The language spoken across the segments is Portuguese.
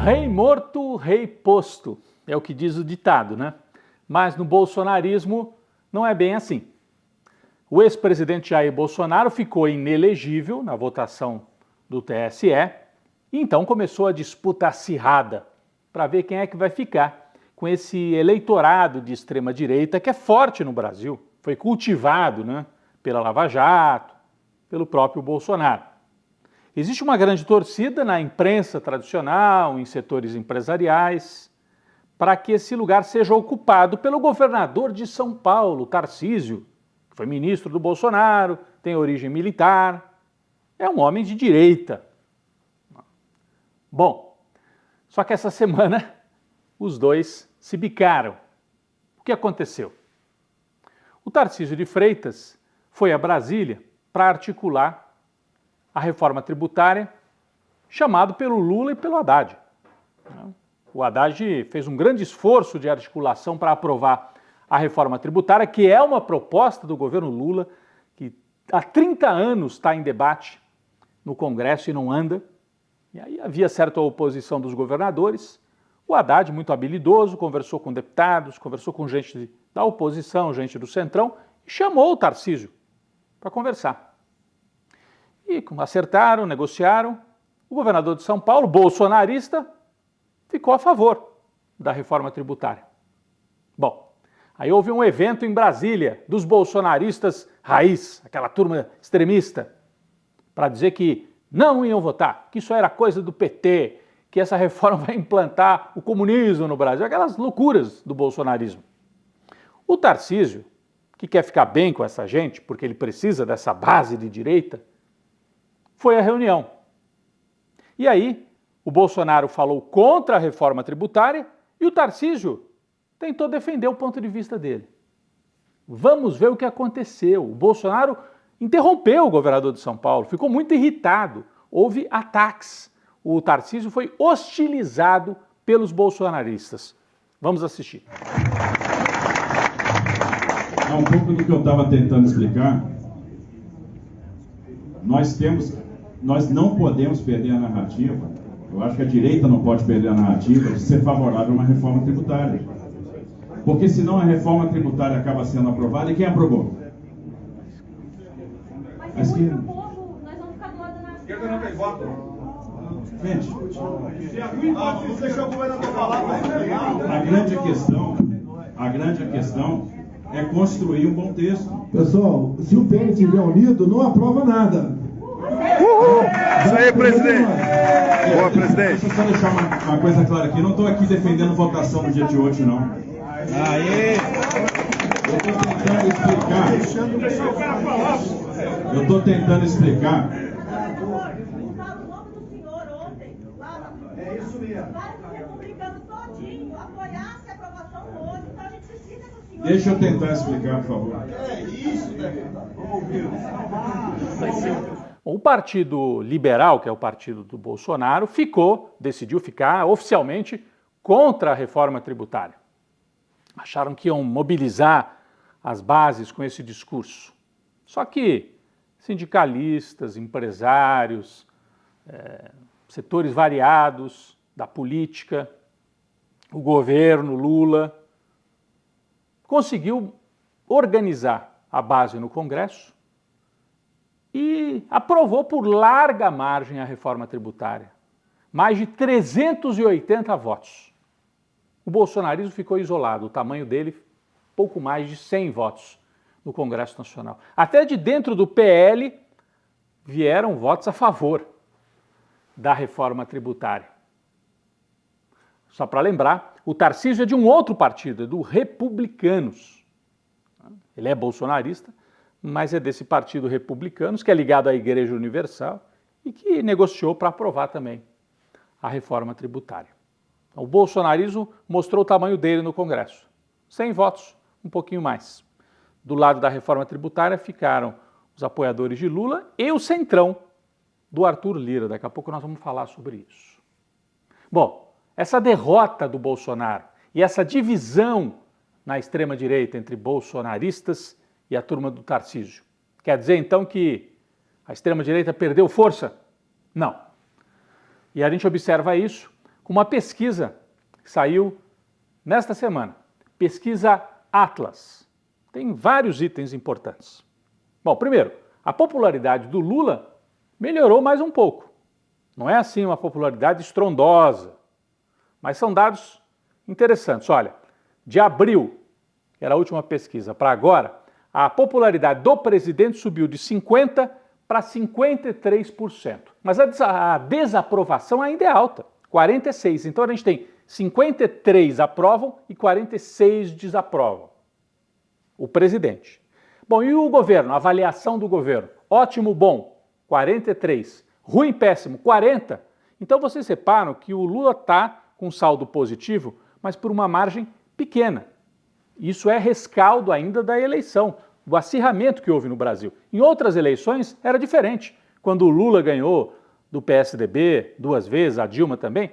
Rei morto, rei posto, é o que diz o ditado, né? Mas no bolsonarismo não é bem assim. O ex-presidente Jair Bolsonaro ficou inelegível na votação do TSE e então começou a disputa acirrada para ver quem é que vai ficar com esse eleitorado de extrema-direita que é forte no Brasil, foi cultivado, né, pela Lava Jato, pelo próprio Bolsonaro. Existe uma grande torcida na imprensa tradicional, em setores empresariais, para que esse lugar seja ocupado pelo governador de São Paulo, Tarcísio, que foi ministro do Bolsonaro, tem origem militar, é um homem de direita. Bom, só que essa semana os dois se bicaram. O que aconteceu? O Tarcísio de Freitas foi a Brasília para articular a reforma tributária, chamado pelo Lula e pelo Haddad. O Haddad fez um grande esforço de articulação para aprovar a reforma tributária, que é uma proposta do governo Lula, que há 30 anos está em debate no Congresso e não anda. E aí havia certa oposição dos governadores. O Haddad, muito habilidoso, conversou com deputados, conversou com gente da oposição, gente do Centrão, e chamou o Tarcísio para conversar. E acertaram, negociaram. O governador de São Paulo, bolsonarista, ficou a favor da reforma tributária. Bom, aí houve um evento em Brasília dos bolsonaristas raiz, aquela turma extremista, para dizer que não iam votar, que isso era coisa do PT, que essa reforma vai implantar o comunismo no Brasil, aquelas loucuras do bolsonarismo. O Tarcísio, que quer ficar bem com essa gente, porque ele precisa dessa base de direita, foi à reunião. E aí, o Bolsonaro falou contra a reforma tributária e o Tarcísio tentou defender o ponto de vista dele. Vamos ver o que aconteceu. O Bolsonaro interrompeu o governador de São Paulo, ficou muito irritado, houve ataques. O Tarcísio foi hostilizado pelos bolsonaristas. Vamos assistir. É um pouco do que eu estava tentando explicar. Nós não podemos perder a narrativa, eu acho que a direita não pode perder a narrativa de ser favorável a uma reforma tributária. Porque senão a reforma tributária acaba sendo aprovada e quem aprovou? A esquerda. Nós vamos ficar do lado da Esquerda não tem voto. Gente, Vamos deixar o governador falar. a grande questão é construir um bom texto. Pessoal, se o PL estiver unido, não aprova nada. Isso aí, presidente. Boa, presidente. Deixa eu só deixar uma coisa clara aqui. Eu não estou aqui defendendo votação no dia de hoje, não. Aê! Eu estou tentando explicar. Deixa o cara falar. Eu estou tentando explicar. o nome do senhor ontem, lá É isso mesmo. vários republicanos todinho apoiassem a aprovação hoje, então a gente precisa que o senhor... Deixa eu tentar explicar, por favor. É isso, deputado. Vamos ouvir. O Partido Liberal, que é o partido do Bolsonaro, decidiu ficar oficialmente contra a reforma tributária. Acharam que iam mobilizar as bases com esse discurso. Só que sindicalistas, empresários, setores variados da política, o governo Lula, conseguiu organizar a base no Congresso e aprovou por larga margem a reforma tributária. Mais de 380 votos. O bolsonarismo ficou isolado, o tamanho dele, pouco mais de 100 votos no Congresso Nacional. Até de dentro do PL vieram votos a favor da reforma tributária. Só para lembrar, o Tarcísio é de um outro partido, é do Republicanos. Ele é bolsonarista, mas é desse partido Republicanos, que é ligado à Igreja Universal e que negociou para aprovar também a reforma tributária. O bolsonarismo mostrou o tamanho dele no Congresso. 100 votos, um pouquinho mais. Do lado da reforma tributária ficaram os apoiadores de Lula e o centrão do Arthur Lira. Daqui a pouco nós vamos falar sobre isso. Bom, essa derrota do Bolsonaro e essa divisão na extrema-direita entre bolsonaristas e a turma do Tarcísio, quer dizer então que a extrema-direita perdeu força? Não. E a gente observa isso com uma pesquisa que saiu nesta semana. Pesquisa Atlas. Tem vários itens importantes. Bom, primeiro, a popularidade do Lula melhorou mais um pouco. Não é assim uma popularidade estrondosa, mas são dados interessantes. Olha, de abril, que era a última pesquisa, para agora, a popularidade do presidente subiu de 50% para 53%. Mas a desaprovação ainda é alta, 46%. Então a gente tem 53 aprovam e 46 desaprovam o presidente. Bom, e o governo, a avaliação do governo? Ótimo, bom, 43. Ruim, péssimo, 40. Então vocês reparam que o Lula está com saldo positivo, mas por uma margem pequena. Isso é rescaldo ainda da eleição, do acirramento que houve no Brasil. Em outras eleições era diferente. Quando o Lula ganhou do PSDB 2 vezes, a Dilma também,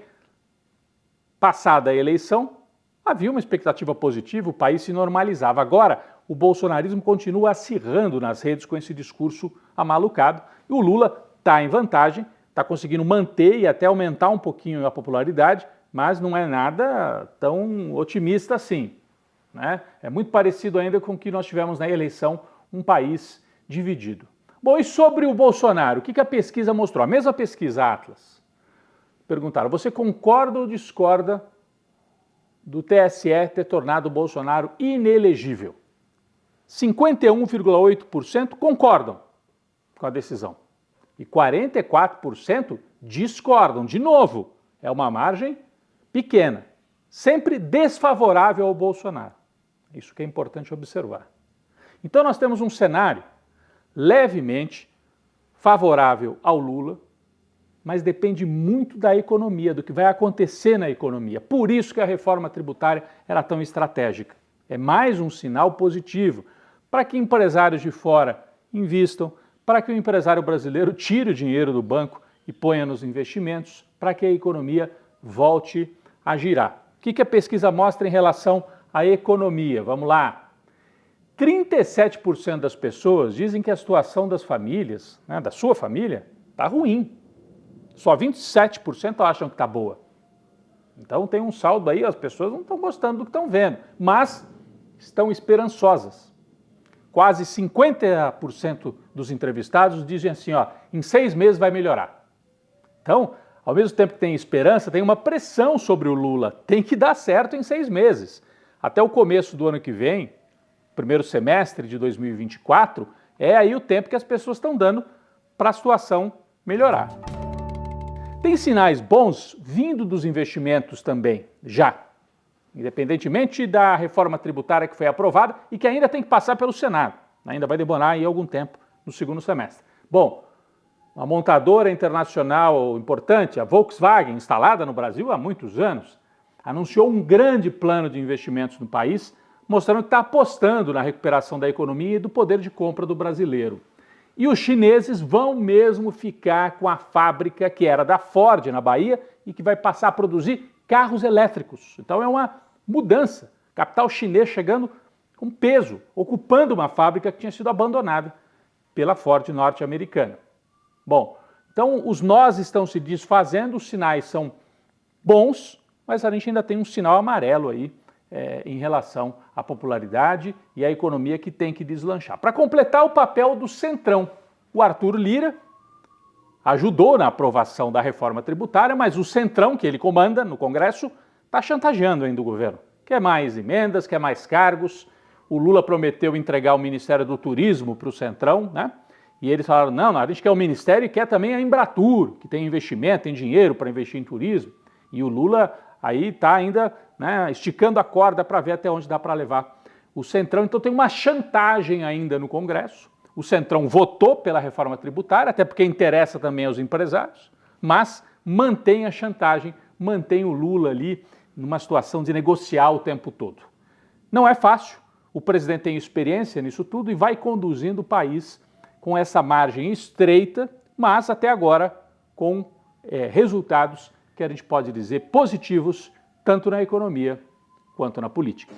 passada a eleição, havia uma expectativa positiva, o país se normalizava. Agora, o bolsonarismo continua acirrando nas redes com esse discurso amalucado e o Lula está em vantagem, está conseguindo manter e até aumentar um pouquinho a popularidade, mas não é nada tão otimista assim, né? É muito parecido ainda com o que nós tivemos na eleição, um país dividido. Bom, e sobre o Bolsonaro, o que a pesquisa mostrou? A mesma pesquisa Atlas. Perguntaram, você concorda ou discorda do TSE ter tornado o Bolsonaro inelegível? 51,8% concordam com a decisão e 44% discordam. De novo, é uma margem pequena, sempre desfavorável ao Bolsonaro. Isso que é importante observar. Então nós temos um cenário levemente favorável ao Lula, mas depende muito da economia, do que vai acontecer na economia. Por isso que a reforma tributária era tão estratégica. É mais um sinal positivo para que empresários de fora invistam, para que o empresário brasileiro tire o dinheiro do banco e ponha nos investimentos, para que a economia volte a girar. O que a pesquisa mostra em relação à economia? Vamos lá. 37% das pessoas dizem que a situação das famílias, né, da sua família, está ruim. Só 27% acham que está boa. Então tem um saldo aí, as pessoas não estão gostando do que estão vendo, mas estão esperançosas. Quase 50% dos entrevistados dizem assim, ó, em 6 meses vai melhorar. Então, ao mesmo tempo que tem esperança, tem uma pressão sobre o Lula. Tem que dar certo em 6 meses. Até o começo do ano que vem, primeiro semestre de 2024, é aí o tempo que as pessoas estão dando para a situação melhorar. Tem sinais bons vindo dos investimentos também, já. Independentemente da reforma tributária que foi aprovada e que ainda tem que passar pelo Senado. Ainda vai demorar aí algum tempo no segundo semestre. Bom, uma montadora internacional importante, a Volkswagen, instalada no Brasil há muitos anos, anunciou um grande plano de investimentos no país, mostrando que está apostando na recuperação da economia e do poder de compra do brasileiro. E os chineses vão mesmo ficar com a fábrica que era da Ford na Bahia e que vai passar a produzir carros elétricos. Então é uma mudança. Capital chinês chegando com peso, ocupando uma fábrica que tinha sido abandonada pela Ford norte-americana. Bom, então os nós estão se desfazendo, os sinais são bons, mas a gente ainda tem um sinal amarelo aí em relação à popularidade e à economia que tem que deslanchar. Para completar o papel do Centrão, o Arthur Lira ajudou na aprovação da reforma tributária, mas o Centrão, que ele comanda no Congresso, está chantageando ainda o governo. Quer mais emendas, quer mais cargos. O Lula prometeu entregar o Ministério do Turismo para o Centrão, né? E eles falaram, não, a gente quer o Ministério e quer também a Embratur, que tem investimento, tem dinheiro para investir em turismo. E o Lula aí está ainda, né, esticando a corda para ver até onde dá para levar o Centrão. Então tem uma chantagem ainda no Congresso. O Centrão votou pela reforma tributária, até porque interessa também aos empresários, mas mantém a chantagem, mantém o Lula ali numa situação de negociar o tempo todo. Não é fácil, o presidente tem experiência nisso tudo e vai conduzindo o país com essa margem estreita, mas até agora com resultados que a gente pode dizer positivos, tanto na economia quanto na política.